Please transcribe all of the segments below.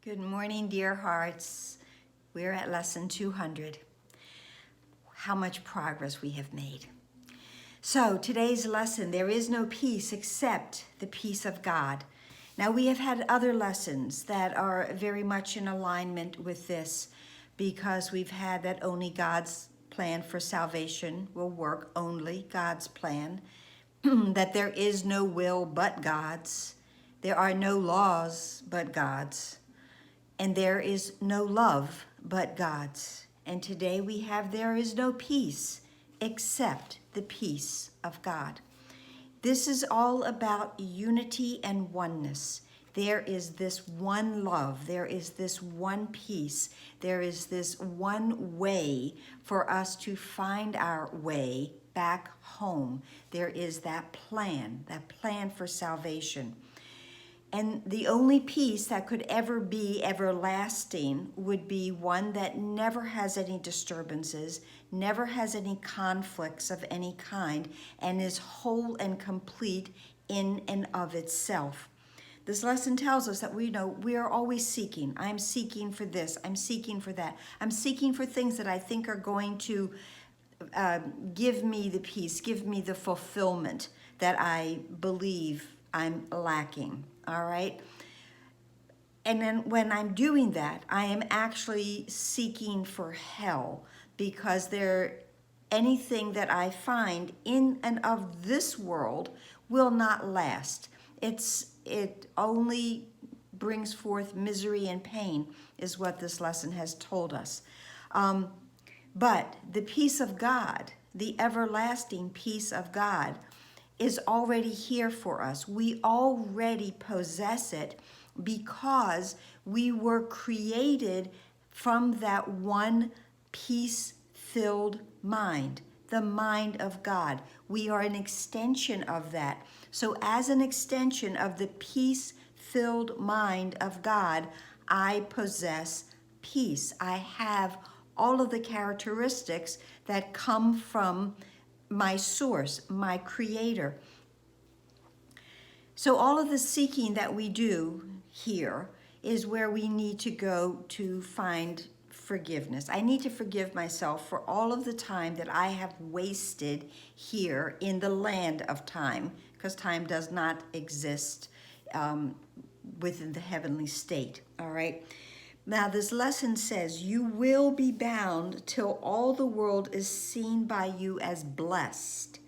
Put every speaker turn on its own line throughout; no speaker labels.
Good morning, dear hearts. We're at lesson 200. How much progress we have made. So today's lesson, there is no peace except the peace of God. Now we have had other lessons that are very much in alignment with this because we've had that only God's plan for salvation will work, only God's plan, that there is no will but God's, there are no laws but God's, and there is no love but God's. And today we have there is no peace except the peace of God. This is all about unity and oneness. There is this one love. There is this one peace. There is this one way for us to find our way back home. There is that plan for salvation. And the only peace that could ever be everlasting would be one that never has any disturbances, never has any conflicts of any kind, and is whole and complete in and of itself. This lesson tells us that we are always seeking. I'm seeking for this. I'm seeking for that. I'm seeking for things that I think are going to give me the peace, give me the fulfillment that I believe I'm lacking. All right. And then when I'm doing that, I am actually seeking for hell because anything that I find in and of this world will not last. It only brings forth misery and pain is what this lesson has told us. But the peace of God, the everlasting peace of God, is already here for us. We already possess it because we were created from that one peace-filled mind, the mind of God. We are an extension of that. So as an extension of the peace-filled mind of God, I possess peace. I have all of the characteristics that come from my source, my creator. So all of the seeking that we do here is where we need to go to find forgiveness. I need to forgive myself for all of the time that I have wasted here in the land of time, because time does not exist within the heavenly state, all right? Now, this lesson says, you will be bound till all the world is seen by you as blessed,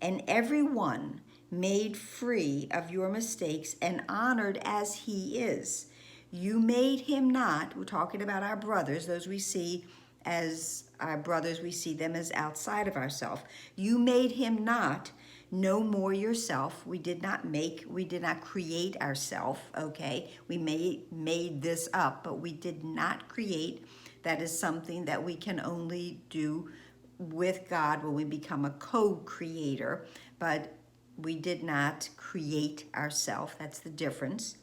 and everyone made free of your mistakes and honored as he is. You made him not, we're talking about our brothers, those we see as our brothers, we see them as outside of ourselves. You made him not no more yourself. We did not create ourselves, okay? We made this up, but we did not create. That is something that we can only do with God when we become a co-creator, but we did not create ourselves. That's the difference.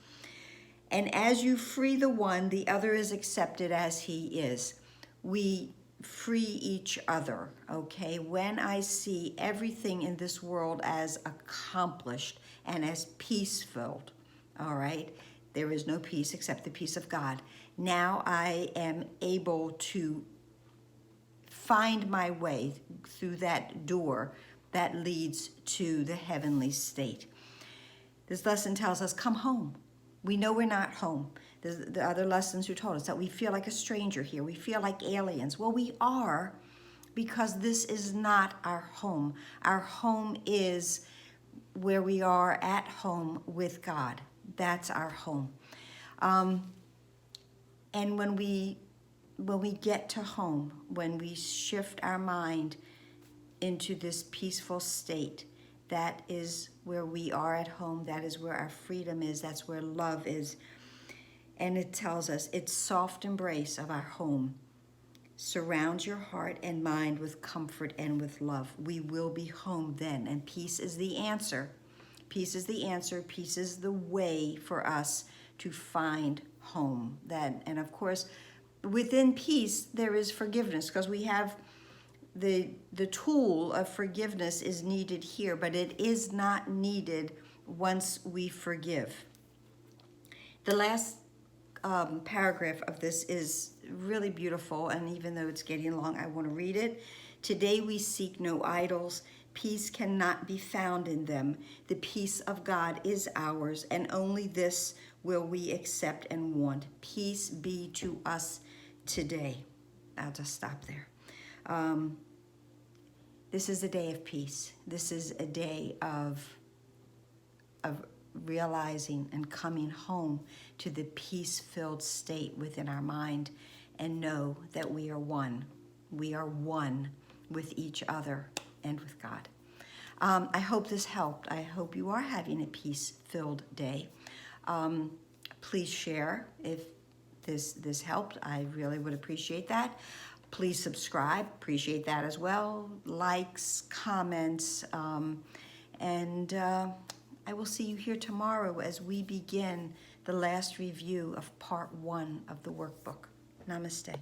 And as you free the one, the other is accepted as he is. We free each other, okay? When I see everything in this world as accomplished and as peace-filled, all right? There is no peace except the peace of God. Now I am able to find my way through that door that leads to the heavenly state. This lesson tells us, come home. We know we're not home. The other lessons who told us that we feel like a stranger here. We feel like aliens. Well, we are, because this is not our home. Our home is where we are at home with God. That's our home. And when we get to home, when we shift our mind into this peaceful state, that is where we are at home. That is where our freedom is. That's where love is. And it tells us its soft embrace of our home surrounds your heart and mind with comfort and with love. We will be home then, and peace is the answer. Peace is the answer. Peace is the way for us to find home. And of course, within peace, there is forgiveness, because we have the tool of forgiveness is needed here, but it is not needed once we forgive. The last paragraph of this is really beautiful, and even though it's getting long, I want to read it. Today we seek no idols. Peace cannot be found in them. The peace of God is ours, and only this will we accept and want. Peace be to us today. I'll just stop there. This is a day of peace. This is a day of realizing and coming home to the peace-filled state within our mind, and know that we are one. We are one with each other and with God. I hope this helped. I hope you are having a peace-filled day. Please share if this helped. I really would appreciate that. Please subscribe. Appreciate that as well. Likes, comments, and I will see you here tomorrow as we begin the last review of part 1 of the workbook. Namaste.